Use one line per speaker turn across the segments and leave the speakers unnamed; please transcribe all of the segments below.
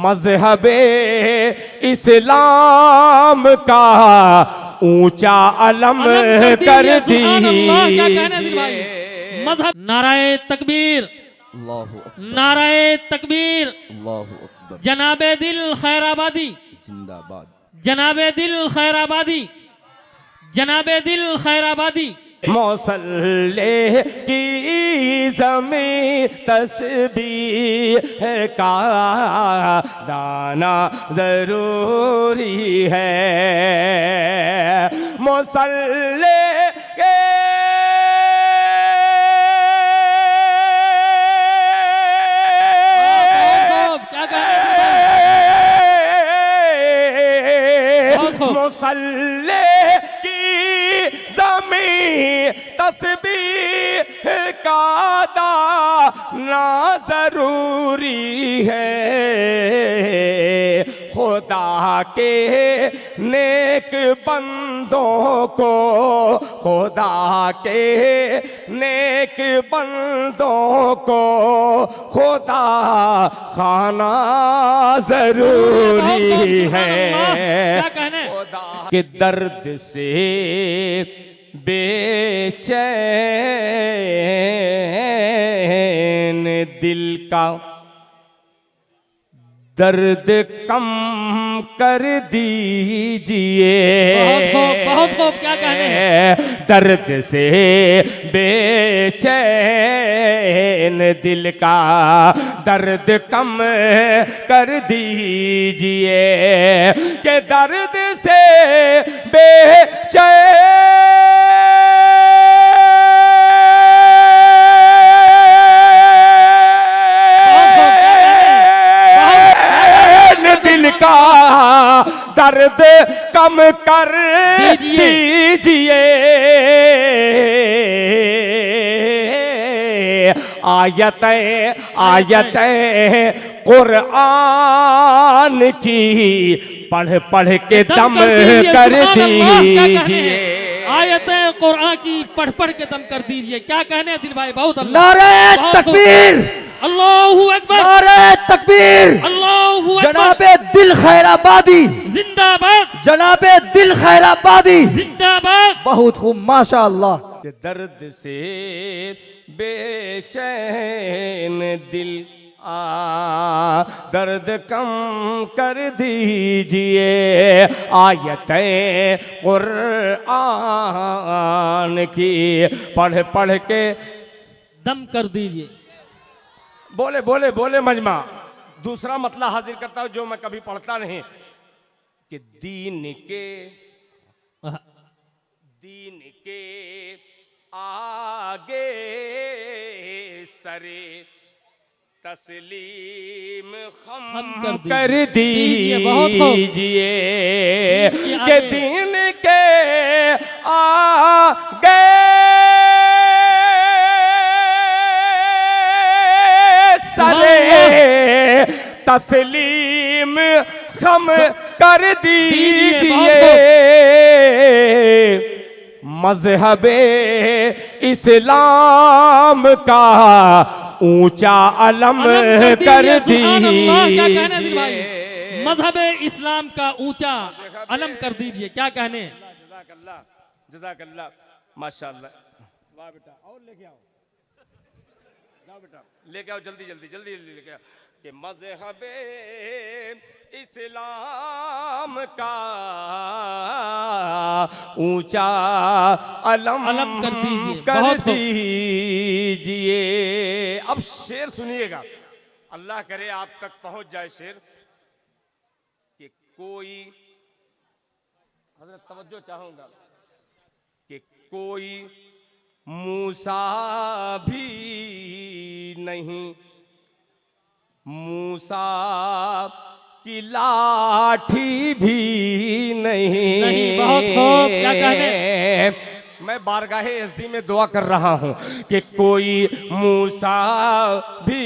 मजहबे इस्लाम का ऊंचा अलम कर दीजिए।
मजहब नाराए तकबीर, नाराए तकबीर, जनाबे दिल खैराबादी
जिंदाबाद,
जनाबे दिल खैराबादी, जनाबे दिल खैराबादी।
मौसल्ले की ज़मीं तस्बीह का दाना ज़रूरी है। मौसल्ले के मौसल्ले की ज़मीं तस्बीह का दाना ज़रूरी है। खुदा के नेक बंदों को, खुदा के नेक बंदों को खुदा खाना ज़रूरी है। खुदा के दर्द से बेचैन दिल का दर्द कम कर दीजिए।
बहुत खूब, क्या कहने हैं?
दर्द से बेचैन दिल का दर्द कम कर दीजिए। के दर्द से का दर्द कम कर दीजिए। आयतें कुरान की पढ़ पढ़ के दम कर दीजिए।
आयतें कुरान की पढ़ पढ़ के दम कर दीजिए। क्या कहने हैं दिल भाई? बहुत अल्लाह।
नारे तकबीर,
अल्लाहू अकबर,
नारे तकबीर,
अल्लाहू अकबर।
जनाबे दिल खैराबादी
जिंदाबाद,
जनाबे दिल खैराबादी
जिंदाबाद।
बहुत खूब, माशाअल्लाह। के दर्द से बेचैन दिल दर्द कम कर दीजिए। आयतें कुरान की पढ़ पढ़ के
दम कर दीजिए।
बोले बोले बोले मजमा। दूसरा मतलब हाजिर करता हूं जो मैं कभी पढ़ता नहीं, कि दीन के आगे सरे तस्लीम खम कर दीजिए। के दीन के आगे सरे तस्लीम खम कर दीजिए। मजहबे इस्लाम का ऊंचा अलम कर दीजिए।
मजहबे इस्लाम का ऊंचा अलम कर दीजिए। क्या कहने?
जज़ाकल्लाह, जज़ाकल्लाह, माशाअल्लाह। वाह बेटा, और लेके आओ, जाओ बेटा, लेके आओ, जल्दी जल्दी जल्दी जल्दी लेके आओ। कि मजहबे इस्लाम का ऊंचा अलम कर दीजिए। अब शेर सुनिएगा, अल्लाह करे आप तक पहुंच जाए शेर। कि कोई, हज़रत तवज्जो चाहूंगा, कि कोई मूसा भी नहीं, मूसा की लाठी भी नहीं।
बहुत खूब, क्या कहने?
मैं बारगाहे एसडी में दुआ कर रहा हूं कि कोई मूसा भी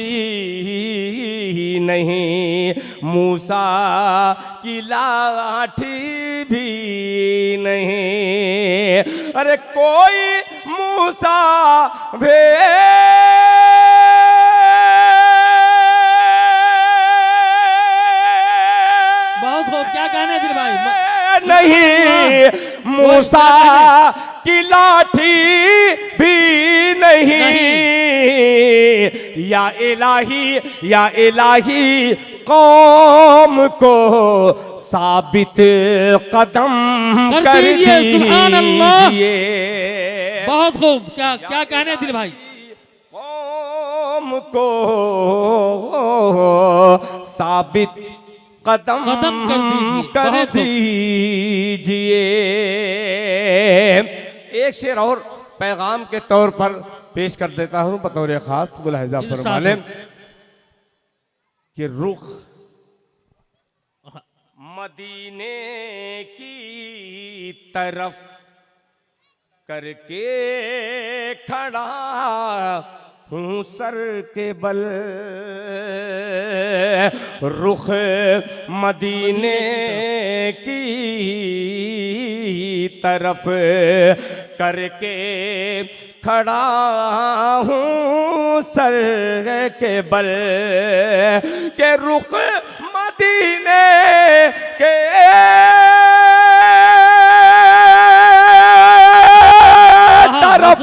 नहीं, मूसा की लाठी भी नहीं। अरे कोई मूसा भी
बहुत खूब, क्या कहने दिल भाई?
नहीं मूसा की लाठी भी नहीं, या इलाही कौम को साबित कदम कर
दीजिए, सुभान अल्लाह।
दीजिए।
बहुत खूब, क्या क्या कहने दिल भाई?
कौम को साबित कदम कर दीजिए। एक शेर और पैगाम के तौर पर पेश कर देता हूं बतौर खास, मुलाहिजा फरमाने कि रुख मदीने की तरफ करके खड़ा हूँ सर के बल, रुख मदीने की तरफ करके खड़ा हूँ सर के बल, के रुख मदीने के तरफ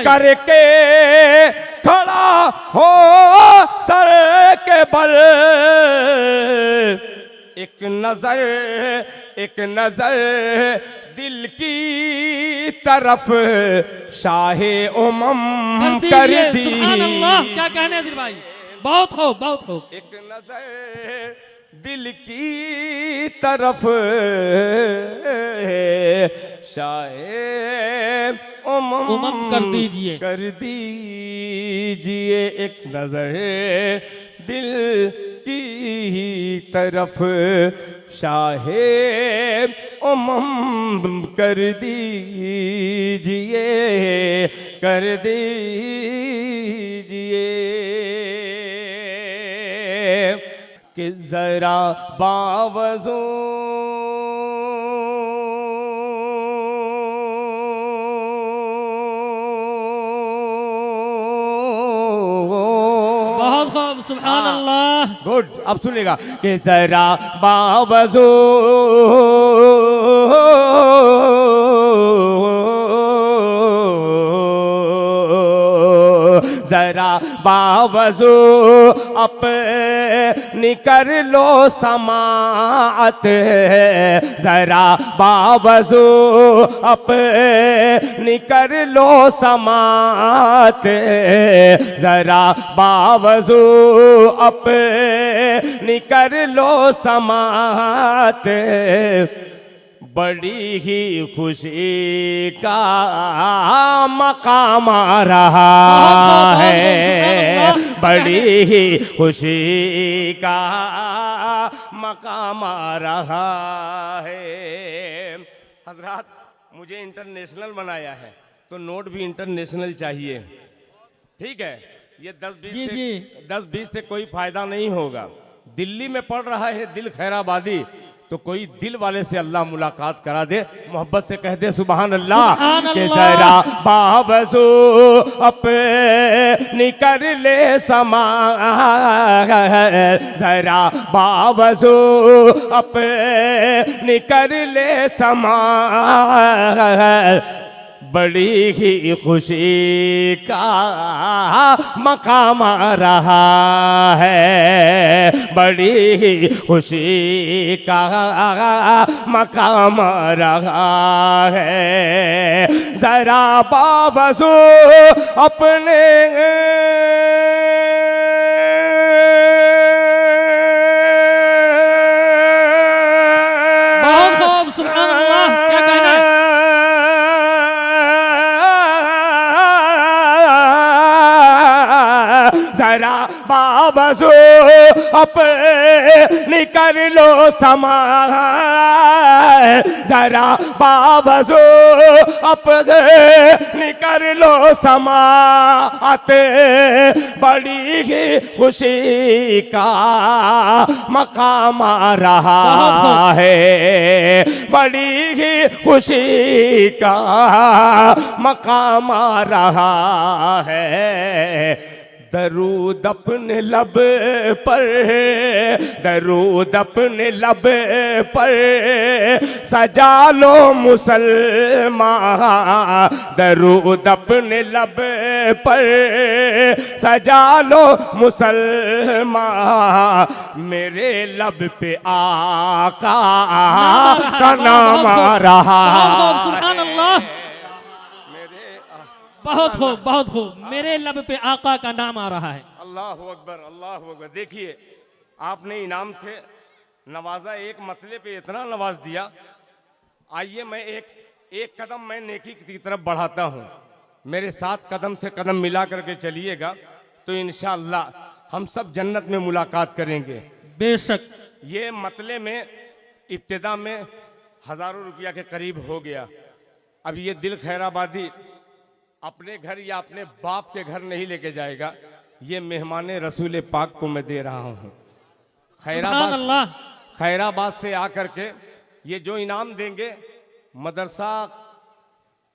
करके खड़ा हो सर के बल। एक नजर दिल की तरफ शाहे उमम कर दी।
सुभान अल्लाह, क्या कहने दिल भाई? बहुत खूब, बहुत खूब।
एक नजर दिल की तरफ शाहे
उमम कर दीजिए,
कर दीजिए। एक नजर दिल की तरफ शाहे उमम कर दीजिए, कर दीजिए। कि जरा बावजू
सुभान अल्लाह।
गुड, अब सुनेगा कि जरा बावजू जरा बावजू अपनी कर लो समाअत, जरा बावजू अपनी कर लो समाअत, जरा बावजू अपनी कर लो समाअत। बड़ी ही खुशी का मकाम आ रहा है, बड़ी ही खुशी का मकाम आ रहा है। हजरात, मुझे इंटरनेशनल बनाया है तो नोट भी इंटरनेशनल चाहिए, ठीक है? ये 10-20 से कोई फायदा नहीं होगा। दिल्ली में पढ़ रहा है दिल खैराबादी, तो कोई दिल वाले से अल्लाह मुलाकात करा दे, मोहब्बत से कह दे सुभान अल्लाह। के जरा बावजू अपनी कर ले समा, जरा बावजू अपनी कर ले समा। बड़ी ही खुशी का मकाम आ रहा है, बड़ी ही खुशी का मकाम आ रहा है। जरा बावजू अपने जरा बावजू अपनी कर लो समा, जरा बावजू अपनी कर लो समाअत। बड़ी ही खुशी का मकाम आ रहा है, बड़ी ही खुशी का मकाम आ रहा है। दरूद अपने लब पर, दरूद अपने लब पर सजा लो मुसलमान, दरूद अपने लब पर सजा लो मुसलमान, मेरे लब पे आका का नाम आ रहा
सुभान अल्लाह, बहुत खूब बहुत खूब, मेरे लब पे आका का नाम आ रहा है।
अल्लाह अकबर अल्लाह अकबर। देखिए आपने इनाम से नवाजा, एक मतले पे इतना नवाज दिया। आइए मैं एक कदम मैं नेकी की तरफ बढ़ाता हूँ, मेरे साथ कदम से कदम मिला करके चलिएगा तो इंशाअल्लाह हम सब जन्नत में मुलाकात करेंगे
बेशक।
ये मतले में इब्तिदा में हज़ारों रुपया के करीब हो गया। अब ये दिल खैराबादी अपने घर या अपने बाप के घर नहीं लेके जाएगा, ये मेहमान रसूल पाक को मैं दे रहा हूँ। खैराबाद से आकर के ये जो इनाम देंगे मदरसा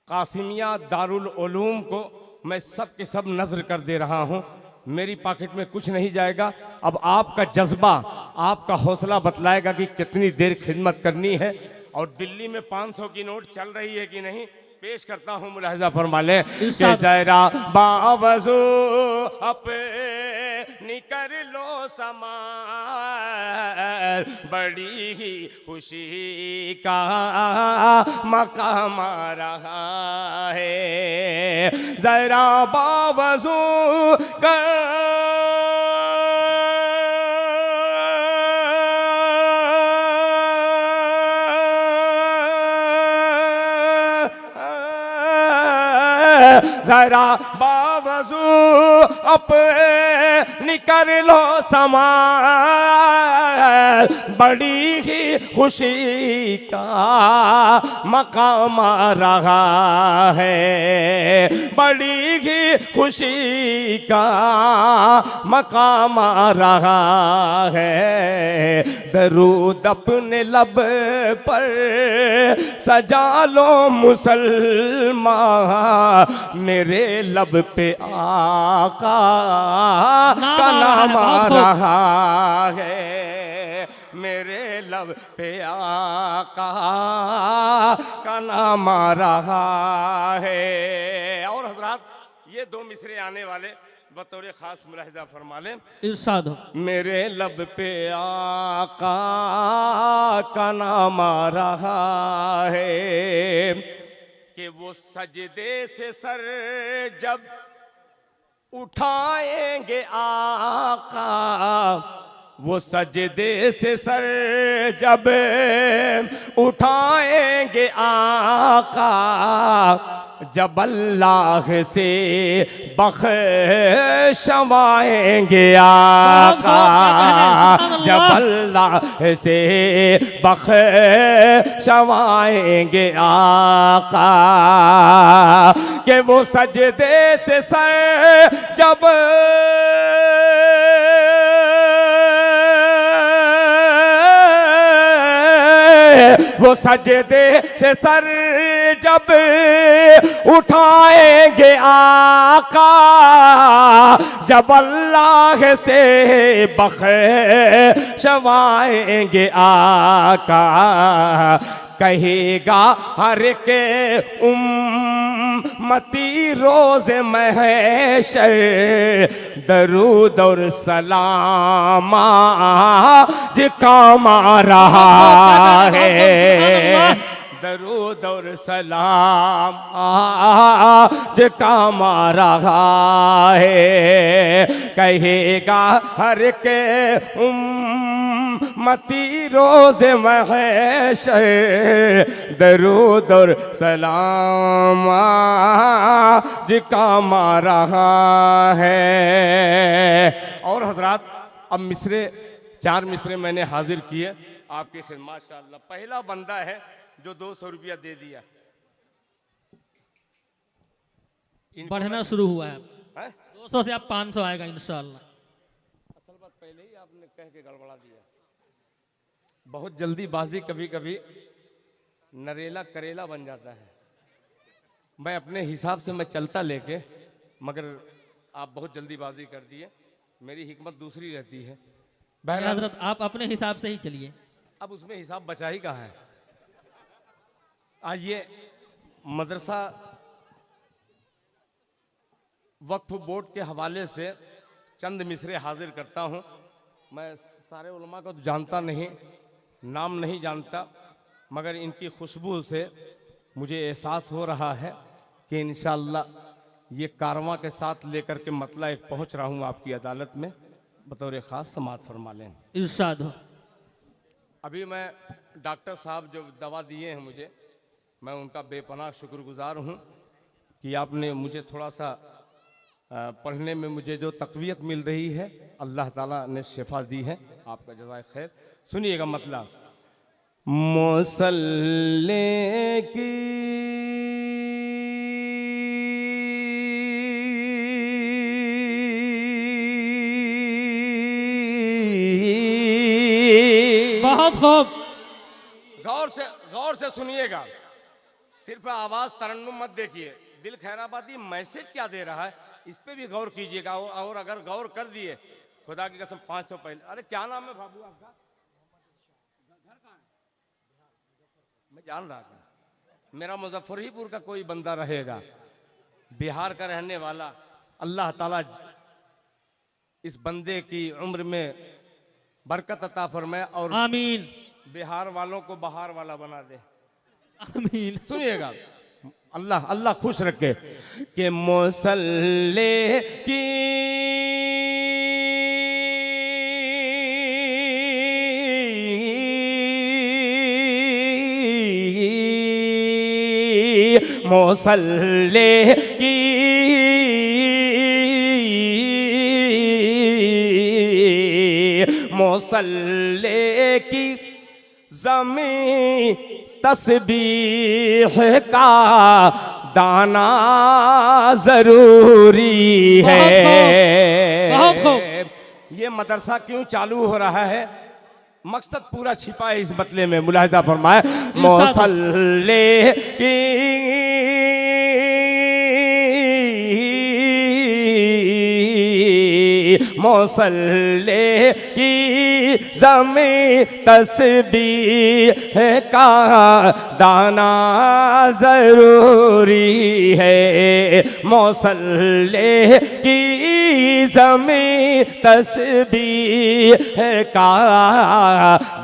कासिमिया दारुल उलूम को मैं सब के सब नज़र कर दे रहा हूँ। मेरी पॉकेट में कुछ नहीं जाएगा। अब आपका जज्बा, आपका हौसला बतलाएगा कि कितनी देर खिदमत करनी है। और दिल्ली में 500 की नोट चल रही है कि नहीं, पेश करता हूँ, मुलाहिजा फरमा लें कि जरा बावजू अपनी कर लो समार, बड़ी ही खुशी का मकाम आ रहा है, जरा बावजू जरा बावजू अपनी कर लो समार, बड़ी ही खुशी का मकाम आ रहा है, बड़ी ही खुशी का मकाम आ रहा है, दरूद अपने लब पर सजा लो मुसलमान, मेरे लब पे आका का नाम आ रहा है, मेरे लब पे आका का नाम आ रहा है। और हजरात ये दो मिसरे आने वाले बतौर खास मुलाहिजा फरमा लें,
इरशाद हो।
मेरे लब पे आका का नाम आ रहा है कि वो सजदे से सर जब उठाएंगे आका, वो सजदे से सर जब उठाएंगे आका, जब अल्लाह से बख्शवाएंगे आका, जब अल्लाह से बख्शवाएंगे आका, कि वो सजदे से सर जब वो सजदे से सर जब उठाएंगे आका, जब अल्लाह से बख्शवाएंगे आका, कहेगा हर के उम्मती रोज़ महशर, दरूद और सलाम आज काम आ रहा है, दरूद और सलाम आज काम आ रहा है, कहेगा हर के उम्मती रोज़ महशर, दरूद और सलाम आज काम आ रहा है। और हजरात अब मिसरे 4 मिसरे मैंने हाजिर किए आपकी खिदमत। माशाअल्लाह पहला बंदा है जो 200 रुपया दे दिया।
बढ़ना शुरू हुआ है, 200 से अब 500 आएगा इंशाअल्लाह।
असल बात पहले ही आपने कह के गड़बड़ा दिया। बहुत जल्दीबाजी कभी कभी नरेला करेला बन जाता है। मैं अपने हिसाब से मैं चलता लेके, मगर आप बहुत जल्दीबाजी कर दिए, मेरी हिकमत दूसरी रहती है।
हजरत आप अपने हिसाब से ही चलिए।
अब उसमें हिसाब बचा ही कहाँ है। आइए, मदरसा वक्फ बोर्ड के हवाले से चंद मिसरे हाजिर करता हूँ। मैं सारे उलमा को तो जानता नहीं, नाम नहीं जानता, मगर इनकी खुशबू से मुझे एहसास हो रहा है कि इंशाअल्लाह ये कारवां के साथ लेकर के मतला एक पहुँच रहा हूँ आपकी अदालत में। बतौर ख़ास समाअत फरमा लें।
इरशाद हो।
अभी मैं डॉक्टर साहब जो दवा दिए हैं मुझे, मैं उनका बेपनाह शुक्रगुजार हूँ कि आपने मुझे थोड़ा सा पढ़ने में मुझे जो तक़वियत मिल रही है, अल्लाह ताला ने शिफा दी है। आपका जज़ाए खैर। सुनिएगा मतलब, मुसल्ले की
बहुत खूब,
गौर से सुनिएगा, सिर्फ आवाज तरन्नुम मत देखिए। दिल खैराबादी मैसेज क्या दे रहा है, इस पे भी गौर कीजिएगा। और अगर गौर कर दिए, खुदा की कसम 500 पहले। अरे क्या नाम है बाबू आपका? घर कहाँ है? मैं जान रहा था मेरा मुजफ्फरपुर का कोई बंदा रहेगा, बिहार का रहने वाला। अल्लाह ताला इस बंदे की उम्र में बरकत अता फरमाए और
आमीन,
बिहार वालों को बहार वाला बना दे।
आमीन।
सुनिएगा, अल्लाह अल्लाह खुश रखे कि मुसल्ले की मुसल्ले की मुसल्ले की ज़मीं तस्बीह का दाना जरूरी है।
बहुत खूब।
ये मदरसा क्यों चालू हो रहा है, मकसद पूरा छिपा है इस मतले में, मुलाहिजा फरमाए। मुसल्ले की मुसल्ले की ज़मीं तस्बीह का दाना ज़रूरी है। मुसल्ले की ज़मीं तस्बीह का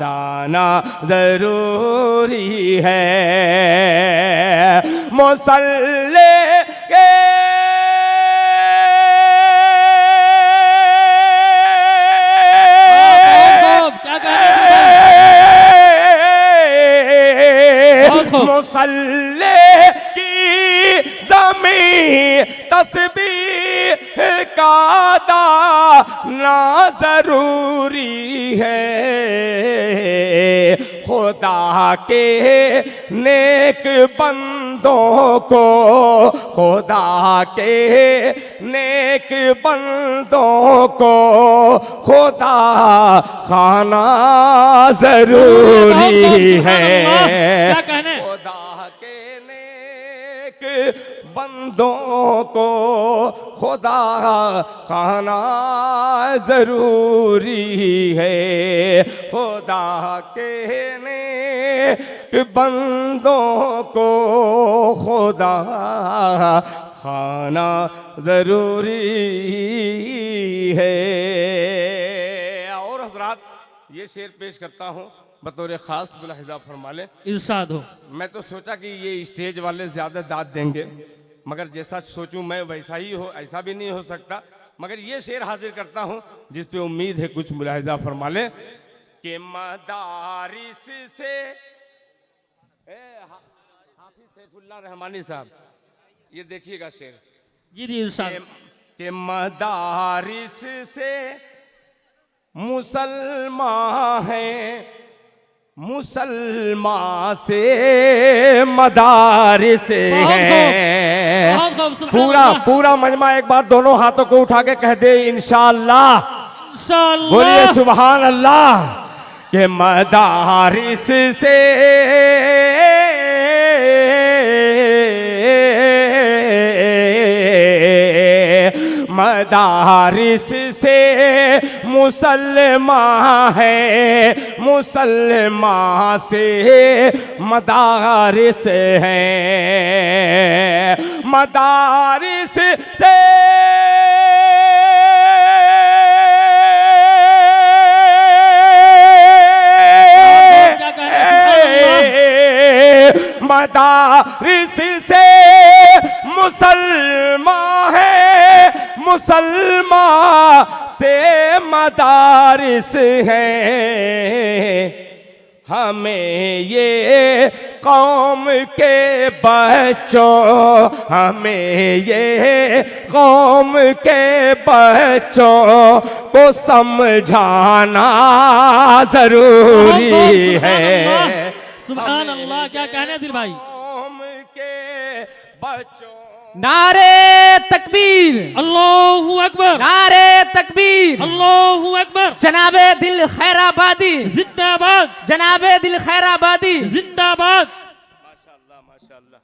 दाना ज़रूरी है। मुसल्ले के मुसल्ले की ज़मीं तस्बीह का दाना ज़रूरी है। खुदा के नेक बंदों को, खुदा के नेक बंदों को खुदा खाना जरूरी है। खुदा के नेक बंदों को खुदा खाना जरूरी है। खुदा के नेक बंदों को खुदा खाना जरूरी है। और हजरात, ये शेर पेश करता हूँ बतौर ख़ास, मुलाहिज़ा फरमा लें।
इरशाद हो।
मैं तो सोचा कि ये स्टेज वाले ज़्यादा दाद देंगे, मगर जैसा सोचूं मैं वैसा ही हो, ऐसा भी नहीं हो सकता। मगर ये शेर हाजिर करता हूँ जिस पे उम्मीद है कुछ मुलाहिज़ा फरमा लें कि मदारिस से हाफिज सैफुल्लाह रहमानी साहब, ये देखिएगा शेर।
जी जी, इरशाद।
के मदारिस से मुसलमान हैं, मुसलमान से मदारिस हैं। पूरा मजमा एक बार दोनों हाथों को उठा के कह दे इंशाअल्लाह। बोलिए सुभान अल्लाह। के मदारिस से मदारिस से मुसलमान है, मुसलमान से मदारिस है, मदारिस से मदारिस से मुसलमान है, मुसलमान से मदारिस है। हमें ये कौम के बच्चों, हमें ये कौम के बच्चों को समझाना जरूरी है।
सुभान अल्लाह, क्या कहने दिल भाई।
कौम के बच्चों
नारे तकबीर,
अल्लाहू अकबर,
नारे तकबीर,
अल्लाहू अकबर।
जनाबे दिल खैराबादी
जिंदाबाद,
जनाबे दिल खैराबादी
जिंदाबाद।
माशाअल्लाह माशाअल्लाह,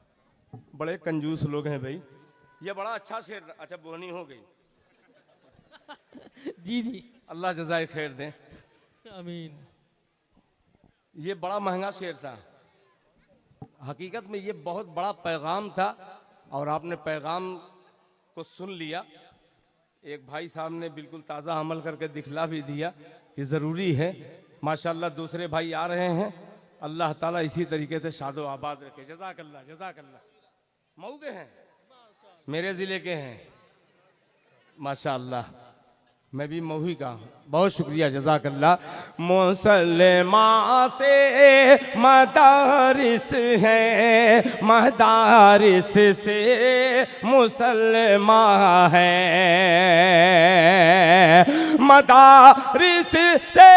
बड़े कंजूस लोग हैं भाई। ये बड़ा अच्छा शेर, अच्छा बोहनी हो गई।
जी जी,
अल्लाह जज़ाए खैर दे।
आमीन।
ये बड़ा महंगा शेर था, हकीकत में ये बहुत बड़ा पैगाम था और आपने पैगाम को सुन लिया। एक भाई साहब ने बिल्कुल ताज़ा अमल करके दिखला भी दिया कि ज़रूरी है। माशाअल्लाह दूसरे भाई आ रहे हैं, अल्लाह ताला इसी तरीके से शादो आबाद रखे। जज़ाकल्लाह जज़ाकल्लाह। मऊ के हैं, मेरे ज़िले के हैं माशाअल्लाह, मैं भी मऊ ही का हूँ। बहुत शुक्रिया, जज़ाकल्लाह। मुसलमान से मदारिस है, मदारिस से मुसलमान है, मदारिस से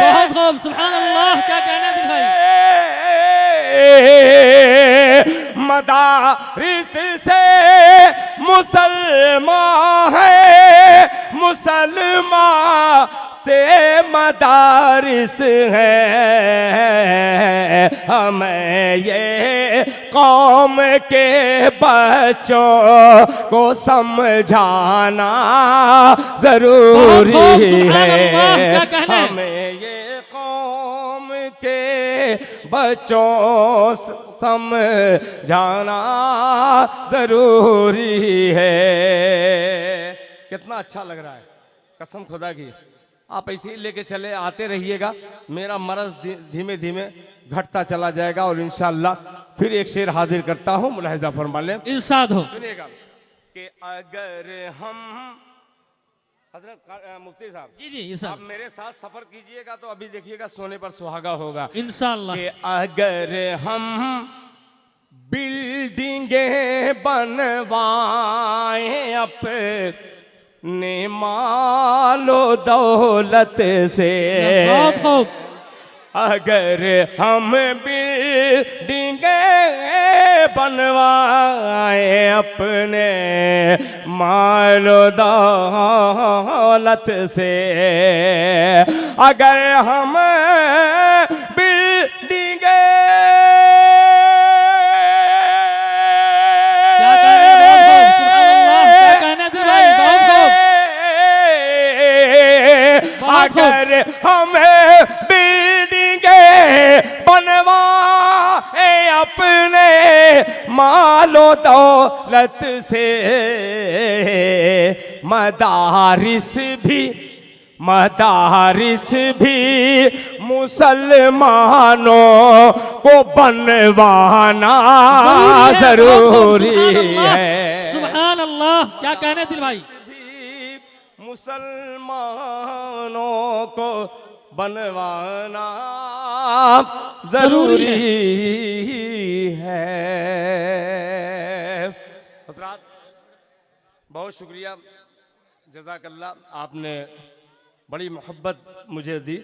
बहुत खूब, सुभान अल्लाह, क्या कहना दिल भाई।
मदारिस से मुसलमान है, मुसलमान से मदारिस है। हमें ये कौम के बच्चों को समझाना जरूरी है। हमें ये कौम के बच्चों समझाना जरूरी है। कितना अच्छा लग रहा है, कसम खुदा की। आप ऐसे ही लेके चले आते रहिएगा, मेरा मरज धीमे धीमे घटता चला जाएगा और इंशाअल्लाह फिर एक शेर हाजिर करता हूँ, मुलाहिजा फरमा लें।
इरशाद हो।
सुनिएगा कि अगर हम, हजरत मुफ्ती साहब
जी जी, इरशाद।
आप मेरे साथ सफर कीजिएगा तो अभी देखिएगा सोने पर सुहागा होगा।
इंशाअल्लाह।
कि अगर हम बिल्डिंगें बनवाएं अपने मालो दौलत से,
बहुत खूब।
अगर हम बिल्डिंगें बनवाएं अपने मालो दौलत से, अगर हम बिल्डिंगें,
क्या कहना है, सुभान अल्लाह, क्या कहना दिल भाई, बहुत खूब, बहुत खूब।
अगर हम बनवाए अपने मालो दौलत से, मदारिस भी मुसलमानों को बनवाना जरूरी है।
सुभान अल्लाह, क्या कहने दिल भाई।
मुसलमानों को बनवाना जरूरी है। हज़रात बहुत शुक्रिया, जज़ाकल्लाह। आपने बड़ी मोहब्बत मुझे दी।